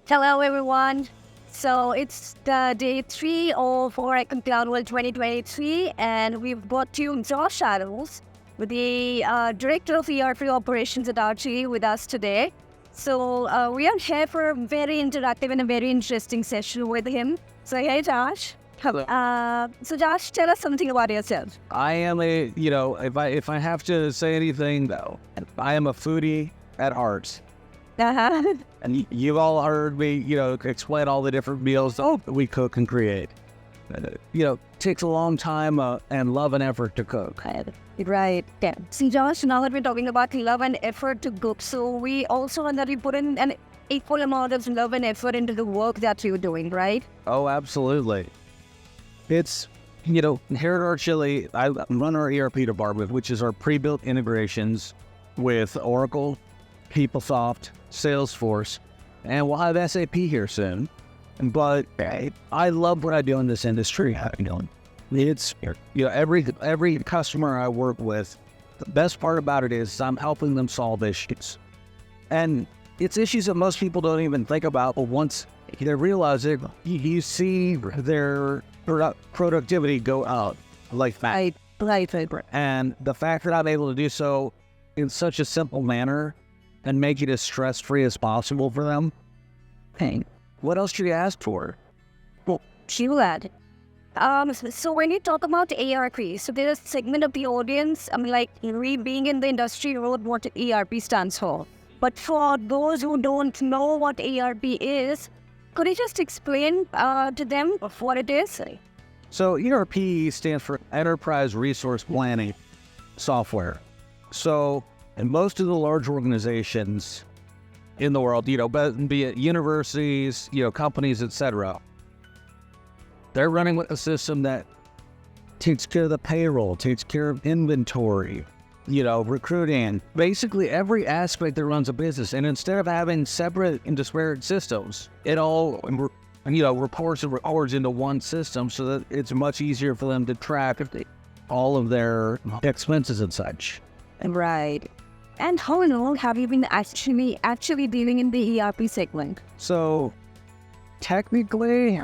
Hello, everyone. So it's the day 3 of Oracle CloudWorld2023, and we've got you Josh Adams, with the Director of ERP Operations at RChilli with us today. So we are here for a very interactive and a very interesting session with him. So hey, Josh. Hello. So Josh, tell us something about yourself. I am if I have to say anything though, I am a foodie at heart. Uh-huh. And you've all heard me, explain all the different meals that we cook and create. Takes a long time and love and effort to cook. Right. Yeah. See, Josh, now that we're talking about love and effort to cook, so we also want that you put in an equal amount of love and effort into the work that you're doing, right? Oh, absolutely. It's, here at RChilli, I run our ERP department, which is our pre-built integrations with Oracle, PeopleSoft, Salesforce, and we'll have SAP here soon. But I love what I do in this industry. It's every customer I work with, the best part about it is I'm helping them solve issues. And it's issues that most people don't even think about, but once they realize it, you see their productivity go out like that. Right. And the fact that I'm able to do so in such a simple manner and make it as stress-free as possible for them. Hey, what else should you ask for? Well, glad. So when you talk about ERP, so there's a segment of the audience, we being in the industry know what ERP stands for. But for those who don't know what ERP is, could you just explain to them what it is? So ERP stands for Enterprise Resource Planning Software. So in most of the large organizations in the world, be it universities, companies, etc., they're running with a system that takes care of the payroll, takes care of inventory, recruiting, basically every aspect that runs a business. And instead of having separate and disparate systems, it all, reports and records into one system so that it's much easier for them to track all of their expenses and such. Right. And how long have you been actually dealing in the ERP segment? So, technically,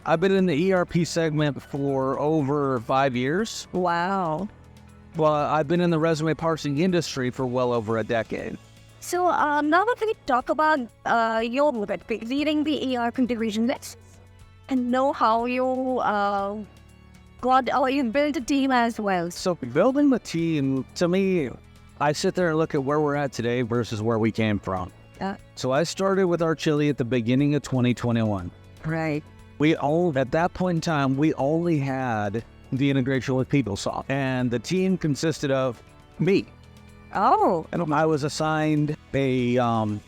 I've been in the ERP segment for over 5 years. Wow. Well, I've been in the resume parsing industry for well over a decade. So, now that we talk about your leading the ERP division, and know how you you built a team as well. So, building the team, to me, I sit there and look at where we're at today versus where we came from. So I started with RChilli at the beginning of 2021. Right. At that point in time, we only had the integration with PeopleSoft, and the team consisted of me. Oh. And I was assigned a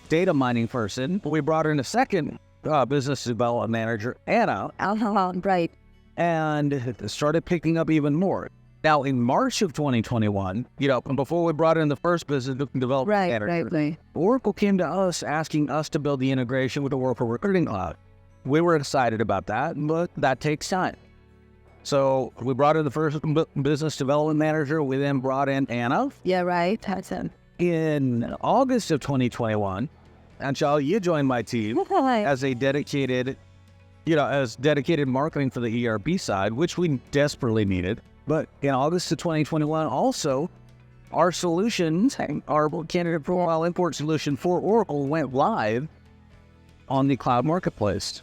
data mining person. We brought in a second business development manager, Anna. Right. And started picking up even more. Now, in March of 2021, before we brought in the first business development manager, right. Oracle came to us asking us to build the integration with the Oracle Recruiting Cloud. We were excited about that, but that takes time. So we brought in the first business development manager. We then brought in Anna. Yeah, right. That's him. In August of 2021, Aanchal, you joined my team as a dedicated marketing for the ERP side, which we desperately needed. But in August of 2021, also, our solutions, our candidate profile import solution for Oracle went live on the cloud marketplace.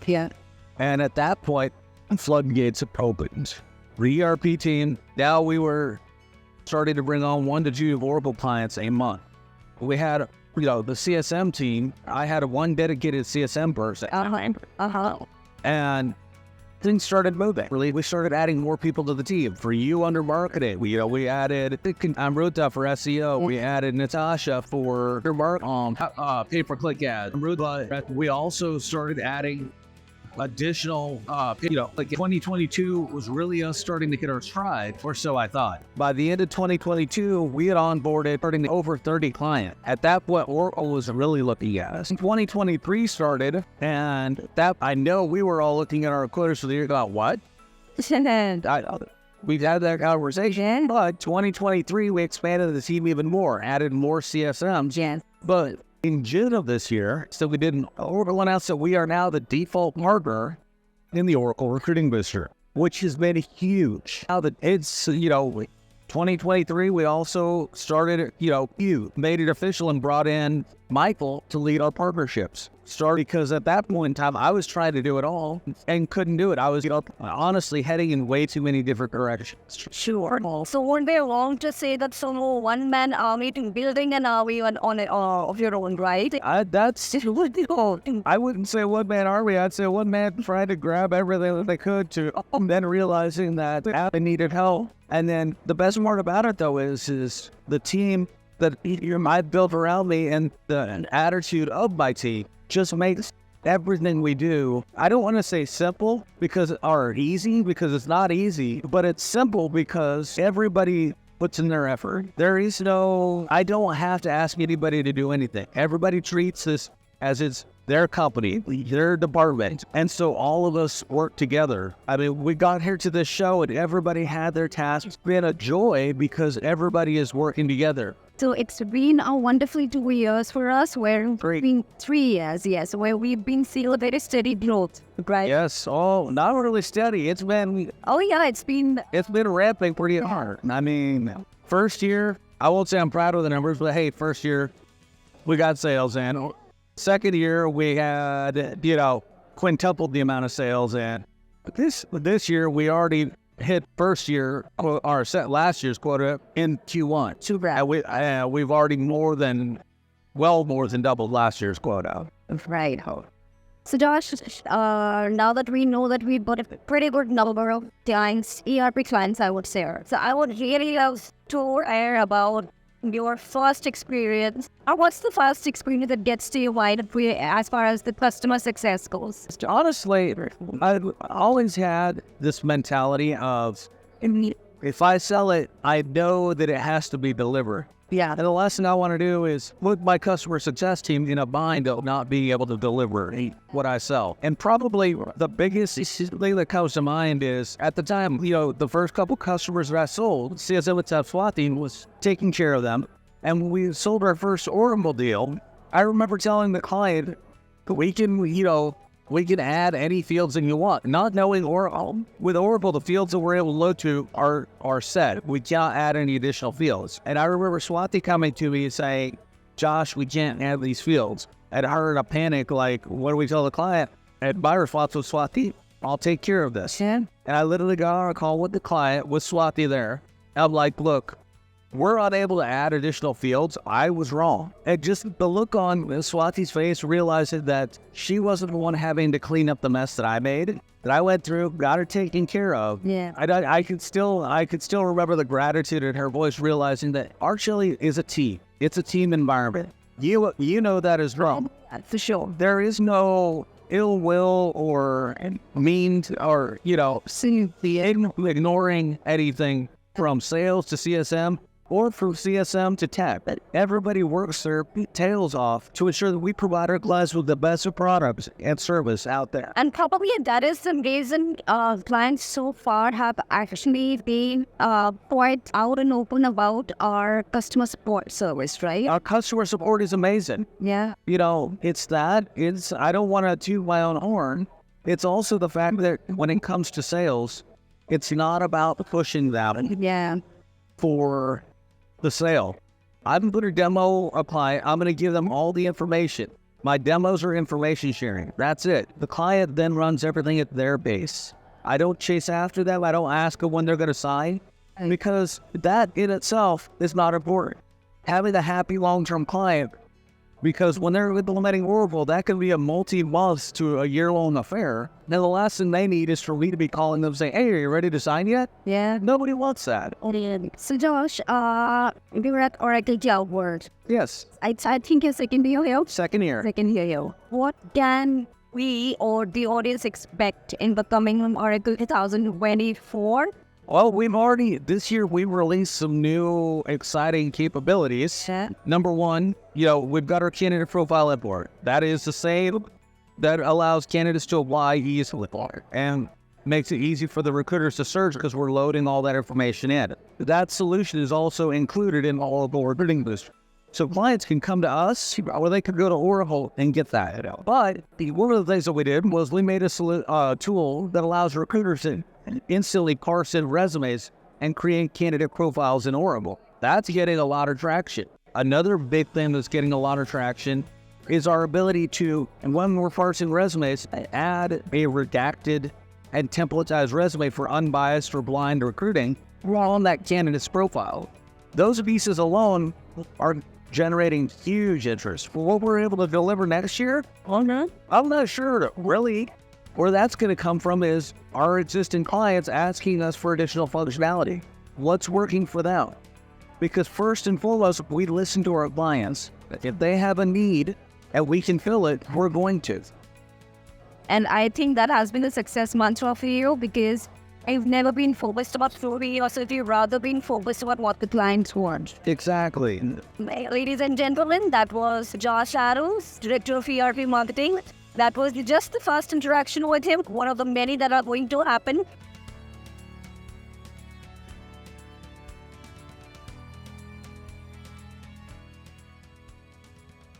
Yeah. And at that point, floodgates opened. The ERP team, now we were starting to bring on 1 to 2 Oracle clients a month. We had, the CSM team, I had one dedicated CSM person. And things started moving. Really, we started adding more people to the team. For you under marketing, we added Amruta for SEO. We added Natasha for pay-per-click ads. We also started adding additional, 2022 was really us starting to hit our stride, or so I thought. By the end of 2022, we had onboarded over 30 clients. At that point, Oracle was really looking at us. 2023 started, and I know we were all looking at our quotas for the year about what? We've had that conversation, but 2023, we expanded the team even more, added more CSMs. Yes. But in June of this year, so Oracle announced that we are now the default partner in the Oracle Recruiting Booster, which has been huge. Now that it's, 2023, we also started, made it official and brought in Michael to lead our partnerships. Because at that point in time, I was trying to do it all and couldn't do it. I was, honestly heading in way too many different directions. Sure. So weren't they wrong to say that solo one-man army to building an army on it of your own, right? I wouldn't say one-man army. I'd say one man trying to grab everything that they could to then realizing that they needed help. And then the best part about it, though, is the team that I built around me and the attitude of my team just makes everything we do, I don't want to say simple or easy because it's not easy, but it's simple because everybody puts in their effort. I don't have to ask anybody to do anything. Everybody treats this as it's their company, their department. And so all of us work together. I mean, we got here to this show and everybody had their tasks. It's been a joy because everybody is working together. So it's been a wonderful 2 years for us, where it's been 3 years, yes, where we've been seeing a very steady growth, right? Yes, not really steady. It's been... Oh yeah, it's been ramping pretty hard. I mean, first year, I won't say I'm proud of the numbers, but hey, first year, we got sales in. Second year, we had, quintupled the amount of sales in. This year, we already hit last year's quota in Q1. Too bad. We've already more than doubled last year's quota. Right. So Josh, now that we know that we've got a pretty good number of clients, ERP clients, I would say. So I would really love to hear about your first experience, or what's the first experience that gets to your mind as far as the customer success goes? Honestly, I've always had this mentality of, if I sell it, I know that it has to be delivered. Yeah. And the last thing I want to do is put my customer success team in a bind of not being able to deliver what I sell. And probably the biggest thing that comes to mind is, at the time, the first couple customers that I sold, CSM with Swati was taking care of them. And when we sold our first Oracle deal, I remember telling the client, we can add any fields that you want. Not knowing with Oracle, the fields that we're able to load to are set. We can't add any additional fields. And I remember Swati coming to me and saying, Josh, we can't add these fields. And I heard a panic, like, what do we tell the client? And my response was, Swati, I'll take care of this. Yeah. And I literally got on a call with the client, with Swati there. I'm like, look, we're unable to add additional fields. I was wrong. And just the look on Swati's face, realizing that she wasn't the one having to clean up the mess that I made, that I went through, got her taken care of. Yeah. I could still remember the gratitude in her voice, realizing that RChilli is a team. It's a team environment. You know that as well. For sure. There is no ill will or mean or ignoring anything from sales to CSM. Or from CSM to tech. Everybody works their tails off to ensure that we provide our clients with the best of products and service out there. And probably that is the reason clients so far have actually been quite out and open about our customer support service, right? Our customer support is amazing. Yeah. I don't want to toot my own horn. It's also the fact that when it comes to sales, it's not about pushing them. Yeah. For the sale. I'm going to demo a client. I'm going to give them all the information. My demos are information sharing. That's it. The client then runs everything at their pace. I don't chase after them. I don't ask them when they're going to sign, because that in itself is not important. Having a happy long-term client, because when they're implementing Oracle, that can be a multi-month to a year-long affair. Now, the last thing they need is for me to be calling them saying, hey, are you ready to sign yet? Yeah. Nobody wants that. So, Josh, we were at Oracle CloudWorld. Yes. I think your second year here? Second year. What can we or the audience expect in the coming Oracle 2024? Well, this year we released some new exciting capabilities. Yeah. Number one, we've got our candidate profile import. That is the same that allows candidates to apply easily and makes it easy for the recruiters to search because we're loading all that information in. That solution is also included in all of the recruiting booster. So clients can come to us, or they could go to Oracle and get that. But one of the things that we did was we made a tool that allows recruiters to instantly parse in resumes and create candidate profiles in Oracle. That's getting a lot of traction. Another big thing that's getting a lot of traction is our ability to, and when we're parsing resumes, add a redacted and templatized resume for unbiased or blind recruiting on that candidate's profile. Those pieces alone are generating huge interest. For what we're able to deliver next year, I'm not sure really where that's going to come from is our existing clients asking us for additional functionality. What's working for them? Because first and foremost, we listen to our clients. If they have a need and we can fill it, we're going to. And I think that has been a success mantra for you, because I've never been focused about curiosity, rather been focused about what the clients want. Exactly. Ladies and gentlemen, that was Josh Arrows, Director of ERP Marketing. That was just the first interaction with him, one of the many that are going to happen.